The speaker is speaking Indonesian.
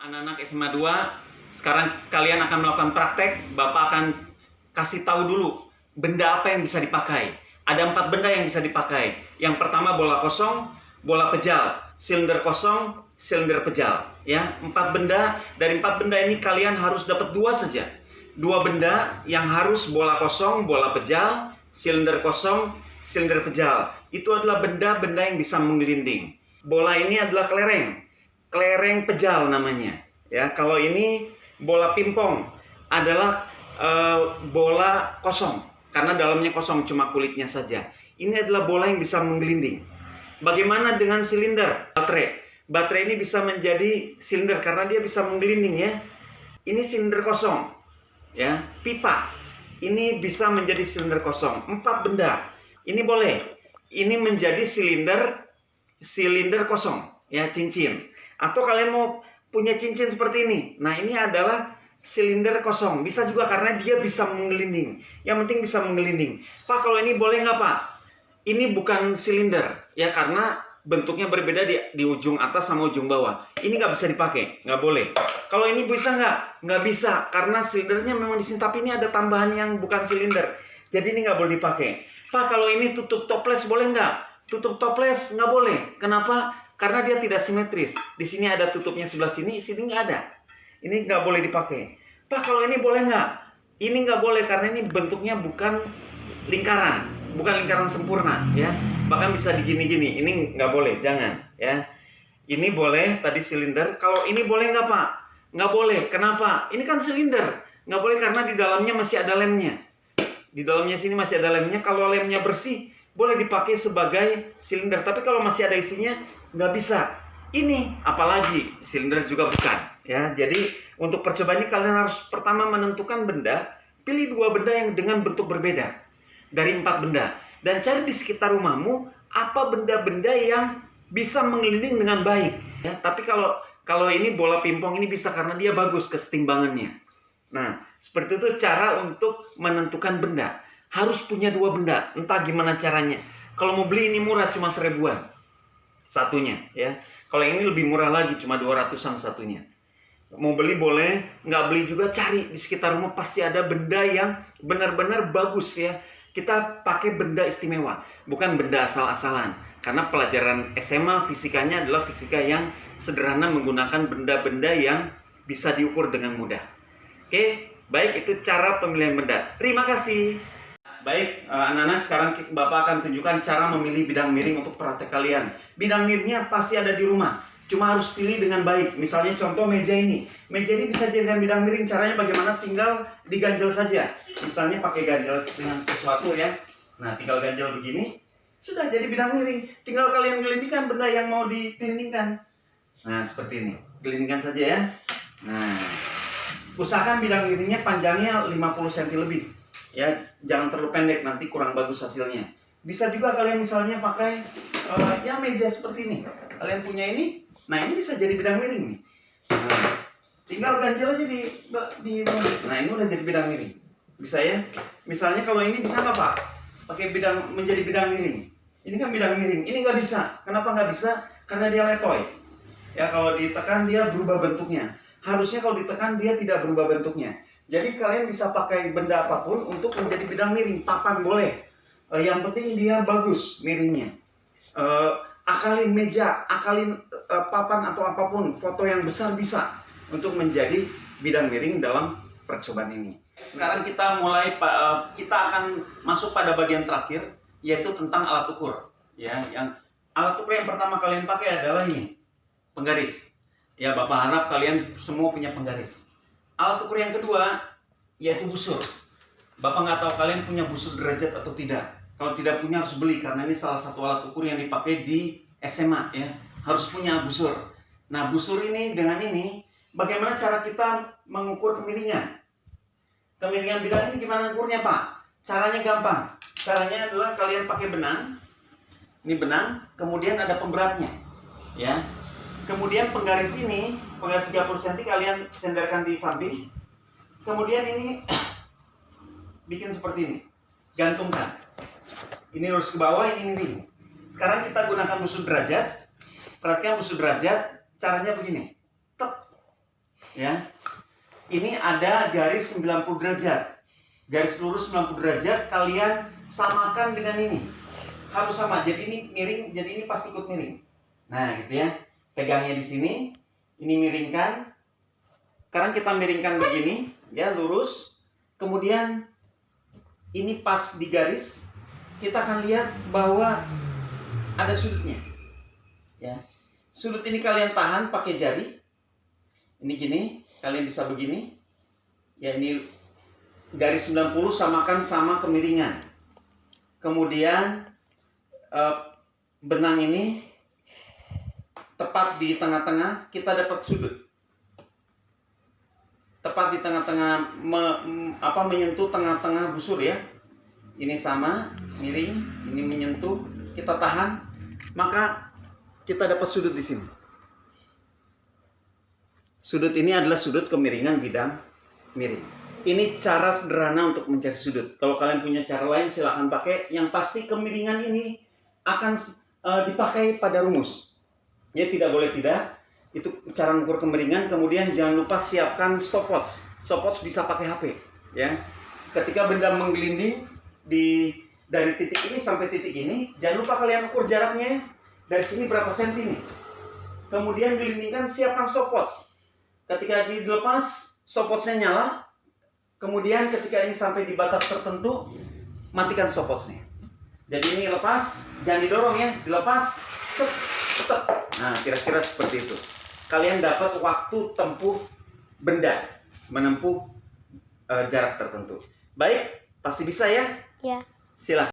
Anak-anak SMA 2, sekarang kalian akan melakukan praktek. Bapak akan kasih tahu dulu benda apa yang bisa dipakai. Ada 4 benda yang bisa dipakai. Yang pertama bola kosong, bola pejal, silinder kosong, silinder pejal. Ya, 4 benda. Dari 4 benda ini kalian harus dapat 2 saja. 2 benda yang harus bola kosong, bola pejal, silinder kosong, silinder pejal. Itu adalah benda-benda yang bisa menggelinding. Bola ini adalah kelereng. Kelereng pejal namanya. Ya, kalau ini bola pingpong adalah bola kosong karena dalamnya kosong, cuma kulitnya saja. Ini adalah bola yang bisa menggelinding. Bagaimana dengan silinder? Baterai. Baterai ini bisa menjadi silinder karena dia bisa menggelinding ya. Ini silinder kosong. Ya, pipa. Ini bisa menjadi silinder kosong. 4 benda. Ini boleh. Ini menjadi silinder kosong, ya, cincin. Atau kalian mau punya cincin seperti ini. Nah, ini adalah silinder kosong. Bisa juga karena dia bisa menggelinding. Yang penting bisa menggelinding. Pak, kalau ini boleh nggak, Pak? Ini bukan silinder, ya, karena bentuknya berbeda di ujung atas sama ujung bawah. Ini nggak bisa dipakai, nggak boleh. Kalau ini bisa nggak? Nggak bisa, karena silindernya memang di sini. Tapi ini ada tambahan yang bukan silinder. Jadi ini nggak boleh dipakai. Pak, kalau ini tutup toples boleh nggak? Tutup toples nggak boleh. Kenapa? Karena dia tidak simetris. Di sini ada tutupnya sebelah sini nggak ada. Ini nggak boleh dipakai. Pak, kalau ini boleh nggak? Ini nggak boleh karena ini bentuknya bukan lingkaran, bukan lingkaran sempurna, ya. Bahkan bisa digini-gini. Ini nggak boleh, jangan, ya. Ini boleh tadi silinder. Kalau ini boleh nggak, Pak? Nggak boleh. Kenapa? Ini kan silinder. Nggak boleh karena di dalamnya masih ada lemnya. Di dalamnya sini masih ada lemnya. Kalau lemnya bersih, boleh dipakai sebagai silinder. Tapi kalau masih ada isinya, nggak bisa. Ini apalagi silinder juga bukan, ya. Jadi untuk percobaan ini kalian harus pertama menentukan benda. Pilih 2 benda yang dengan bentuk berbeda dari 4 benda, dan cari di sekitar rumahmu apa benda-benda yang bisa menggelinding dengan baik, ya. Tapi kalau ini bola pingpong ini bisa karena dia bagus kesetimbangannya. Nah, seperti itu cara untuk menentukan benda. Harus punya 2 benda, entah gimana caranya. Kalau mau beli ini murah, cuma 1000-an satunya, ya. Kalau ini lebih murah lagi, cuma 200-an satunya. Mau beli boleh, nggak beli juga cari di sekitar rumah, pasti ada benda yang benar-benar bagus, ya. Kita pakai benda istimewa, bukan benda asal-asalan. Karena pelajaran SMA fisikanya adalah fisika yang sederhana, menggunakan benda-benda yang bisa diukur dengan mudah. Oke, baik, itu cara pemilihan benda. Terima kasih. Baik, anak-anak, sekarang Bapak akan tunjukkan cara memilih bidang miring untuk praktek kalian. Bidang miringnya pasti ada di rumah, cuma harus pilih dengan baik. Misalnya contoh meja ini. Meja ini bisa jadikan bidang miring. Caranya bagaimana? Tinggal diganjel saja. Misalnya pakai ganjel dengan sesuatu, ya. Nah, tinggal ganjel begini, sudah jadi bidang miring. Tinggal kalian gelindingkan benda yang mau digelindingkan. Nah, seperti ini. Gelindingkan saja, ya. Nah, usahakan bidang miringnya panjangnya 50 cm lebih. Ya, jangan terlalu pendek, nanti kurang bagus hasilnya. Bisa juga kalian misalnya pakai ya meja seperti ini. Kalian punya ini, nah ini bisa jadi bidang miring nih. Nah, tinggal ganjel aja nah ini udah jadi bidang miring. Bisa, ya. Misalnya kalau ini bisa nggak, Pak? Pakai menjadi bidang miring. Ini kan bidang miring, ini nggak bisa. Kenapa nggak bisa? Karena dia letoy. Ya, kalau ditekan dia berubah bentuknya. Harusnya kalau ditekan dia tidak berubah bentuknya. Jadi kalian bisa pakai benda apapun untuk menjadi bidang miring. Papan boleh. Yang penting dia bagus miringnya. Akalin meja, akalin papan atau apapun. Foto yang besar bisa untuk menjadi bidang miring dalam percobaan ini. Sekarang kita akan masuk pada bagian terakhir, yaitu tentang alat ukur. Ya, alat ukur yang pertama kalian pakai adalah ini, penggaris. Ya, Bapak harap kalian semua punya penggaris. Alat ukur yang kedua yaitu busur. Bapak nggak tahu kalian punya busur derajat atau tidak. Kalau tidak punya harus beli, karena ini salah satu alat ukur yang dipakai di SMA, ya. Harus punya busur. Nah, busur ini dengan ini, bagaimana cara kita mengukur kemiringan? Kemiringan bidang ini gimana ukurnya, Pak? Caranya gampang. Caranya adalah kalian pakai benang. Ini benang, kemudian ada pemberatnya, ya. Kemudian penggaris ini, penggaris 30 cm kalian senderkan di samping. Kemudian ini bikin seperti ini. Gantungkan. Ini lurus ke bawah, ini miring. Sekarang kita gunakan busur derajat. Perhatikan busur derajat, caranya begini. Tek. ya. Ini ada garis 90 derajat. Garis lurus 90 derajat kalian samakan dengan ini. Harus sama. Jadi ini miring, jadi ini pasti ikut miring. Nah, gitu ya. Pegangnya di sini, ini miringkan. Sekarang kita miringkan begini, ya, lurus. Kemudian ini pas di garis, kita akan lihat bahwa ada sudutnya. Ya. Sudut ini kalian tahan pakai jari. Ini gini, kalian bisa begini. Ya, ini garis 90 samakan sama kemiringan. Kemudian benang ini tepat di tengah-tengah, kita dapat sudut. Tepat di tengah-tengah, menyentuh tengah-tengah busur ya. Ini sama, miring, ini menyentuh, kita tahan, maka kita dapat sudut di sini. Sudut ini adalah sudut kemiringan bidang miring. Ini cara sederhana untuk mencari sudut. Kalau kalian punya cara lain silahkan pakai. Yang pasti kemiringan ini akan dipakai pada rumus. Ya, tidak boleh tidak. Itu cara mengukur kemiringan. Kemudian jangan lupa siapkan stopwatch. Stopwatch bisa pakai HP. Ya. Ketika benda menggelinding dari titik ini sampai titik ini, jangan lupa kalian ukur jaraknya dari sini berapa senti nih. Kemudian gelindingkan, siapkan stopwatch. Ketika dilepas, stopwatchnya nyala. Kemudian ketika ini sampai di batas tertentu, matikan stopwatchnya. Jadi ini lepas, jangan didorong ya, dilepas, tetap. Nah, kira-kira seperti itu. Kalian dapat waktu tempuh benda menempuh jarak tertentu. Baik, pasti bisa ya? Ya. Silahkan.